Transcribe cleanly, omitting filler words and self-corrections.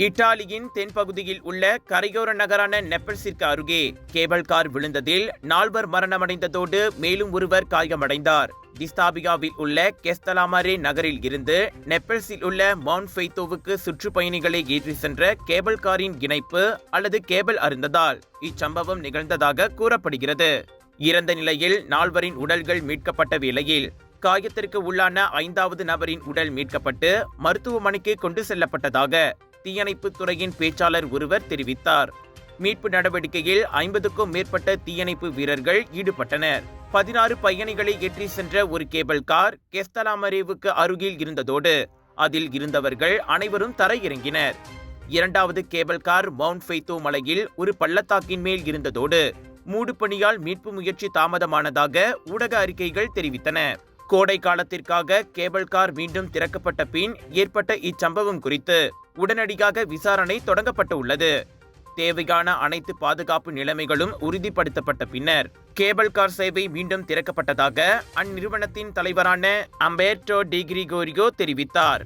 இத்தாலியின் தென்பகுதியில் உள்ள கரையோர நகரான நெப்பல்ஸிற்கு அருகே கேபிள் கார் விழுந்ததில் 4 மரணமடைந்ததோடு மேலும் ஒருவர் காயமடைந்தார். டிஸ்டாபியாவில் உள்ள கெஸ்தலாமரே நகரில் இருந்து நெப்பல்ஸில் உள்ள மவுண்ட் ஃபெய்தோவுக்கு சுற்றுப்பயணிகளை ஏற்றி சென்ற கேபிள் காரின் இணைப்பு அல்லது கேபிள் அறுந்ததால் இச்சம்பவம் நிகழ்ந்ததாக கூறப்படுகிறது. இறந்த நிலையில் 4 உடல்கள் மீட்கப்பட்ட வேளையில் காயத்திற்கு உள்ளான 5வது நபரின் உடல் மீட்கப்பட்டு மருத்துவமனைக்கு கொண்டு செல்லப்பட்டதாக தீயணைப்புத் துறையின் பேச்சாளர் ஒருவர் தெரிவித்தார். மீட்பு நடவடிக்கையில் 50க்கும் மேற்பட்ட தீயணைப்பு வீரர்கள் ஈடுபட்டனர். 16 பயணிகளை ஏற்றி சென்ற ஒரு கேபிள் கார் கெஸ்தலாமரேவுக்கு அருகில் இருந்ததோடு அதில் இருந்தவர்கள் அனைவரும் தரையிறங்கினர். 2வது கேபிள் கார் மவுண்ட் ஃபெய்தோ மலையில் ஒரு பள்ளத்தாக்கின் மேல் இருந்ததோடு மூடு பணியால் மீட்பு முயற்சி தாமதமானதாக ஊடக அறிக்கைகள் தெரிவித்தன. கோடை காலத்திற்காக கேபிள் கார் மீண்டும் திறக்கப்பட்ட பின் ஏற்பட்ட இச்சம்பவம் குறித்து உடனடியாக விசாரணை தொடங்கப்பட்டு உள்ளது. தேவையான அனைத்து பாதுகாப்பு நிலைமைகளும் உறுதிப்படுத்தப்பட்ட பின்னர் கேபிள் கார் சேவை மீண்டும் திறக்கப்பட்டதாக அந்நிறுவனத்தின் தலைவரான அம்பேர்டோ டி கிரிகோரியோ தெரிவித்தார்.